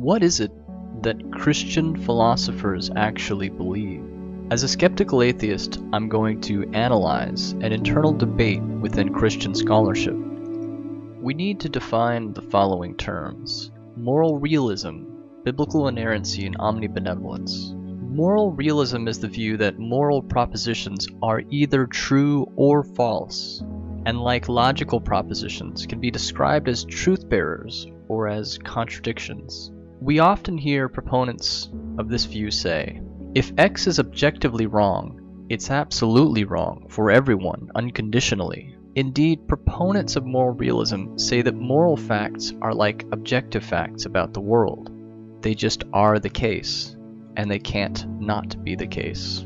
What is it that Christian philosophers actually believe? As a skeptical atheist, I'm going to analyze an internal debate within Christian scholarship. We need to define the following terms: moral realism, biblical inerrancy, and omnibenevolence. Moral realism is the view that moral propositions are either true or false, and like logical propositions, can be described as truth-bearers or as contradictions. We often hear proponents of this view say, if X is objectively wrong, it's absolutely wrong for everyone, unconditionally. Indeed, proponents of moral realism say that moral facts are like objective facts about the world. They just are the case, and they can't not be the case.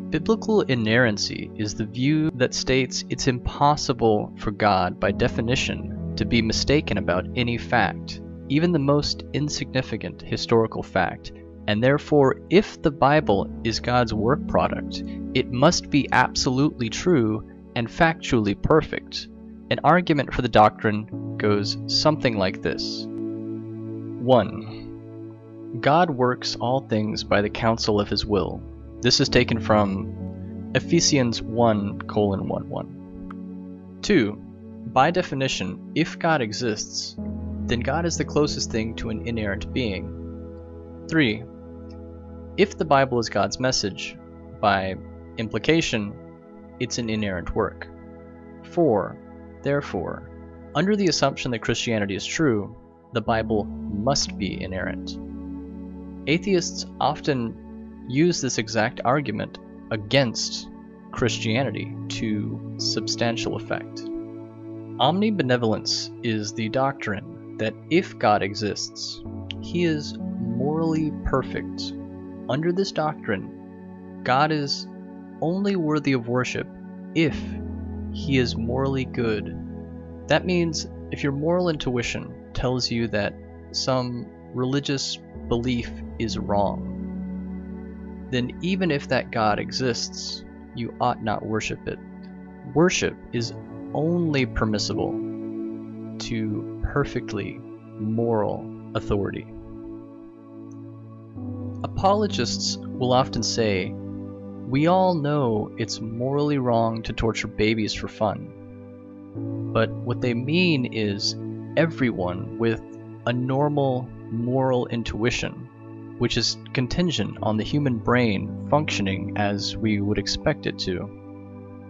Biblical inerrancy is the view that states it's impossible for God, by definition, to be mistaken about any fact, even the most insignificant historical fact, and therefore, if the Bible is God's work product, it must be absolutely true and factually perfect. An argument for the doctrine goes something like this. 1. God works all things by the counsel of his will. This is taken from Ephesians 1:1:1. 2. By definition, if God exists, then God is the closest thing to an inerrant being. 3. If the Bible is God's message, by implication, it's an inerrant work. 4. Therefore, under the assumption that Christianity is true, the Bible must be inerrant. Atheists often use this exact argument against Christianity to substantial effect. Omnibenevolence is the doctrine that if God exists, he is morally perfect. Under this doctrine, God is only worthy of worship if he is morally good. That means if your moral intuition tells you that some religious belief is wrong, then even if that God exists, you ought not worship it. Worship is only permissible to perfectly moral authority. Apologists will often say, we all know it's morally wrong to torture babies for fun. But what they mean is everyone with a normal moral intuition, which is contingent on the human brain functioning as we would expect it to,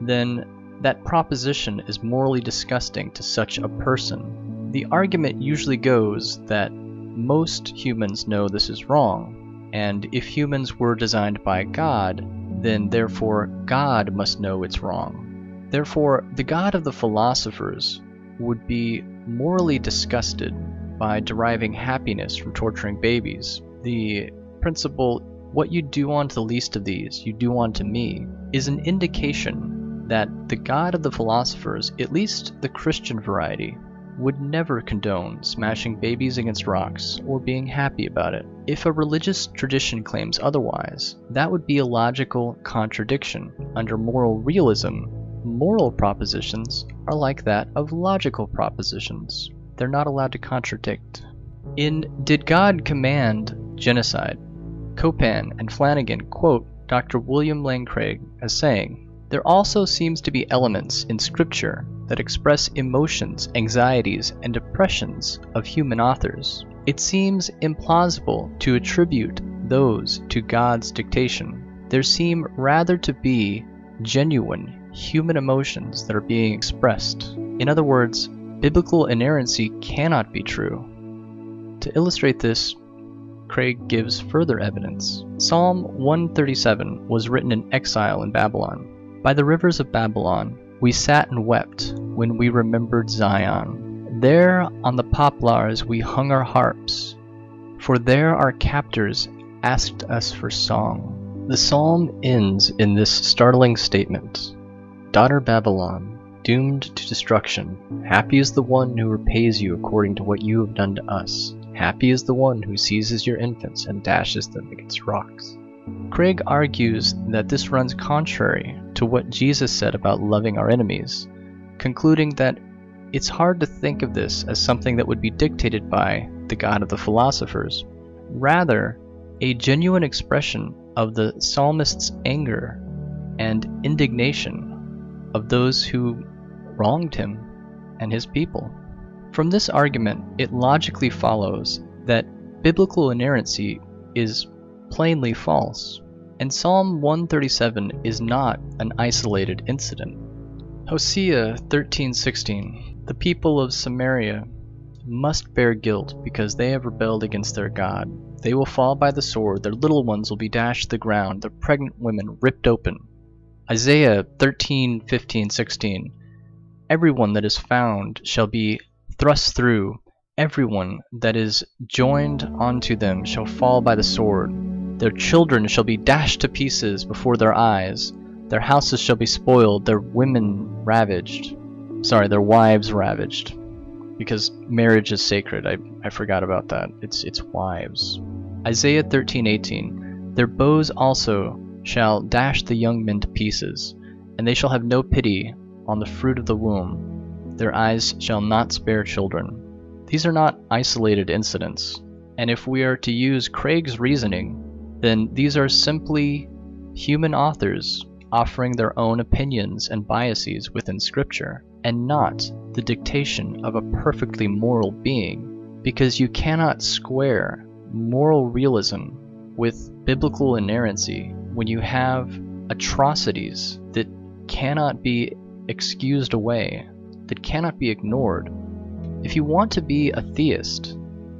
then that proposition is morally disgusting to such a person. The argument usually goes that most humans know this is wrong, and if humans were designed by God, then therefore God must know it's wrong. Therefore, the God of the philosophers would be morally disgusted by deriving happiness from torturing babies. The principle, what you do unto the least of these, you do unto me, is an indication that the God of the philosophers, at least the Christian variety, would never condone smashing babies against rocks or being happy about it. If a religious tradition claims otherwise, that would be a logical contradiction. Under moral realism, moral propositions are like that of logical propositions. They're not allowed to contradict. In Did God Command Genocide?, Copan and Flanagan quote Dr. William Lane Craig as saying, there also seems to be elements in Scripture that express emotions, anxieties, and depressions of human authors. It seems implausible to attribute those to God's dictation. There seem rather to be genuine human emotions that are being expressed. In other words, biblical inerrancy cannot be true. To illustrate this, Craig gives further evidence. Psalm 137 was written in exile in Babylon. By the rivers of Babylon, we sat and wept when we remembered Zion. There on the poplars we hung our harps, for there our captors asked us for song. The psalm ends in this startling statement, Daughter Babylon, doomed to destruction, happy is the one who repays you according to what you have done to us. Happy is the one who seizes your infants and dashes them against rocks. Craig argues that this runs contrary to what Jesus said about loving our enemies, concluding that it's hard to think of this as something that would be dictated by the god of the philosophers, rather a genuine expression of the psalmist's anger and indignation of those who wronged him and his people. From this argument, it logically follows that biblical inerrancy is plainly false, and Psalm 137 is not an isolated incident. Hosea 13:16, the people of Samaria must bear guilt because they have rebelled against their God. They will fall by the sword, their little ones will be dashed to the ground, their pregnant women ripped open. Isaiah 13:15-16, everyone that is found shall be thrust through, everyone that is joined onto them shall fall by the sword. Their children shall be dashed to pieces before their eyes. Their houses shall be spoiled, their women ravaged. Sorry, their wives ravaged. Because marriage is sacred. I forgot about that. It's wives. Isaiah 13:18, their bows also shall dash the young men to pieces, and they shall have no pity on the fruit of the womb. Their eyes shall not spare children. These are not isolated incidents, and if we are to use Craig's reasoning, then these are simply human authors offering their own opinions and biases within Scripture, and not the dictation of a perfectly moral being, because you cannot square moral realism with biblical inerrancy when you have atrocities that cannot be excused away, that cannot be ignored. If you want to be a theist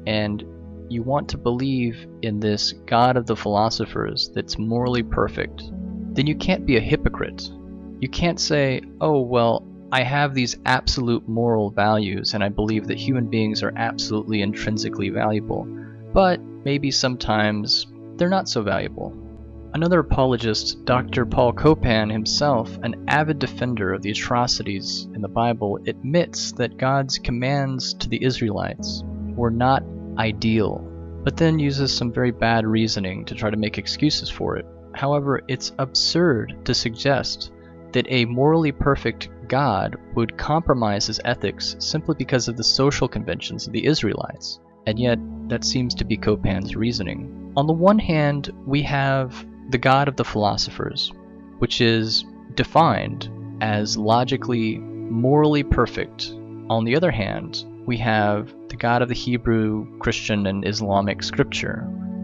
and you want to believe in this God of the philosophers that's morally perfect, then you can't be a hypocrite. You can't say, oh, well, I have these absolute moral values and I believe that human beings are absolutely intrinsically valuable, but maybe sometimes they're not so valuable. Another apologist, Dr. Paul Copan himself, an avid defender of the atrocities in the Bible, admits that God's commands to the Israelites were not ideal, but then uses some very bad reasoning to try to make excuses for it. However, it's absurd to suggest that a morally perfect God would compromise his ethics simply because of the social conventions of the Israelites, and yet that seems to be Copan's reasoning. On the one hand, we have the God of the philosophers, which is defined as logically, morally perfect. On the other hand, we have the God of the Hebrew, Christian, and Islamic scripture,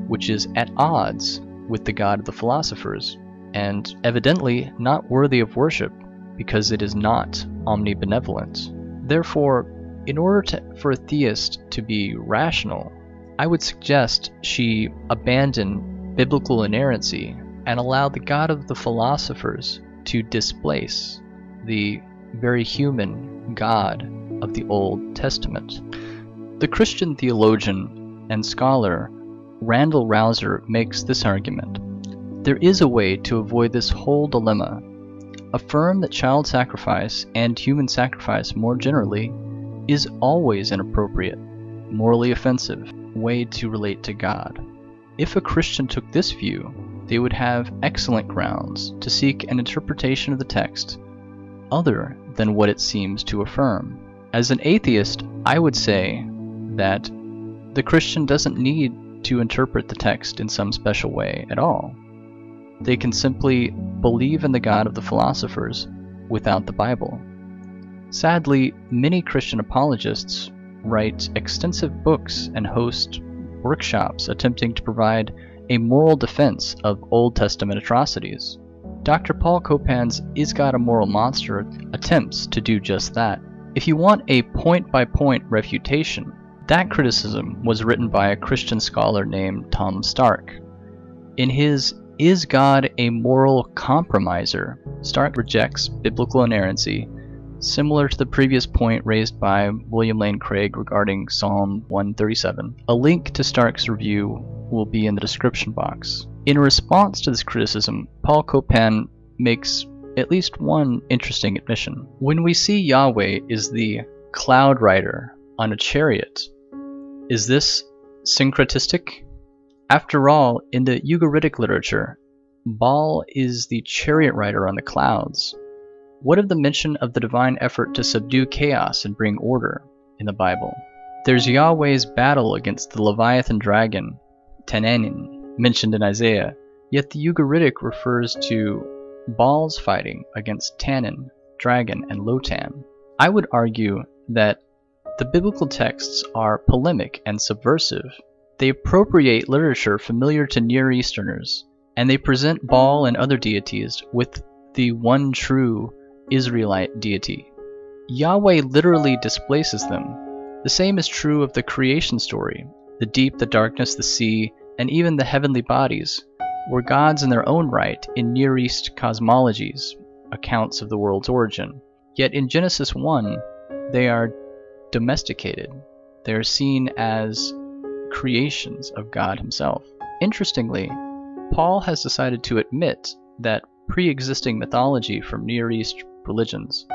which is at odds with the God of the philosophers, and evidently not worthy of worship because it is not omnibenevolent. Therefore, in order for a theist to be rational, I would suggest she abandon biblical inerrancy and allow the God of the philosophers to displace the very human God of the Old Testament. The Christian theologian and scholar Randal Rauser makes this argument. There is a way to avoid this whole dilemma. Affirm that child sacrifice and human sacrifice more generally is always an appropriate, morally offensive way to relate to God. If a Christian took this view, they would have excellent grounds to seek an interpretation of the text other than what it seems to affirm. As an atheist, I would say that the Christian doesn't need to interpret the text in some special way at all. They can simply believe in the God of the philosophers without the Bible. Sadly, many Christian apologists write extensive books and host workshops attempting to provide a moral defense of Old Testament atrocities. Dr. Paul Copan's Is God a Moral Monster attempts to do just that. If you want a point-by-point refutation, that criticism was written by a Christian scholar named Thom Stark. In his Is God a Moral Compromiser, Stark rejects biblical inerrancy, similar to the previous point raised by William Lane Craig regarding Psalm 137. A link to Stark's review will be in the description box. In response to this criticism, Paul Copan makes at least one interesting admission. When we see Yahweh is the cloud rider on a chariot, is this syncretistic? After all, in the Ugaritic literature, Baal is the chariot rider on the clouds. What of the mention of the divine effort to subdue chaos and bring order in the Bible? There's Yahweh's battle against the Leviathan dragon, Tanannin, mentioned in Isaiah, yet the Ugaritic refers to Baal's fighting against Tannin, dragon, and Lotan. I would argue that the biblical texts are polemic and subversive. They appropriate literature familiar to Near Easterners, and they present Baal and other deities with the one true Israelite deity. Yahweh literally displaces them. The same is true of the creation story. The deep, the darkness, the sea, and even the heavenly bodies were gods in their own right in Near East cosmologies, accounts of the world's origin. Yet in Genesis 1, they are domesticated. They are seen as creations of God himself. Interestingly, Paul has decided to admit that pre-existing mythology from Near East religions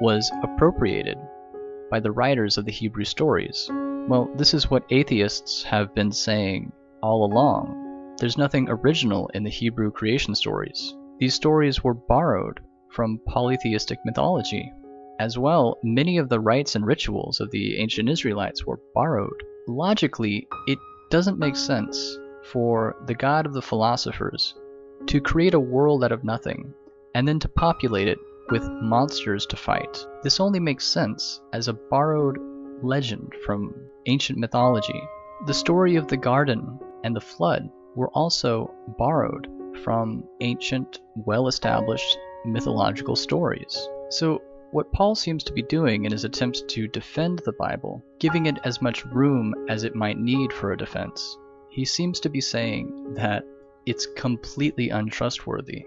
was appropriated by the writers of the Hebrew stories. Well, this is what atheists have been saying all along. There's nothing original in the Hebrew creation stories. These stories were borrowed from polytheistic mythology. As well, many of the rites and rituals of the ancient Israelites were borrowed. Logically, it doesn't make sense for the god of the philosophers to create a world out of nothing and then to populate it with monsters to fight. This only makes sense as a borrowed legend from ancient mythology. The story of the garden and the flood were also borrowed from ancient, well-established mythological stories. So what Paul seems to be doing in his attempts to defend the Bible, giving it as much room as it might need for a defense, he seems to be saying that it's completely untrustworthy,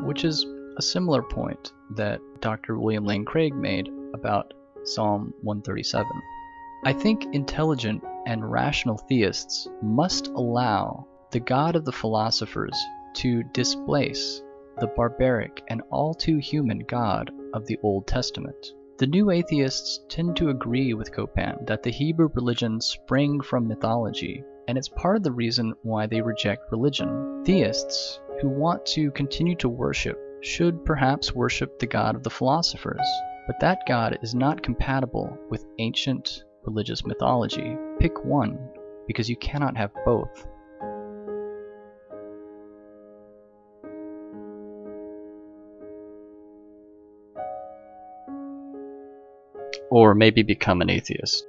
which is a similar point that Dr. William Lane Craig made about Psalm 137. I think intelligent and rational theists must allow the God of the philosophers to displace the barbaric and all too human God of the Old Testament. The new atheists tend to agree with Copan that the Hebrew religion sprang from mythology, and it's part of the reason why they reject religion. Theists who want to continue to worship should perhaps worship the God of the philosophers, but that God is not compatible with ancient religious mythology. Pick one, because you cannot have both. Or maybe become an atheist.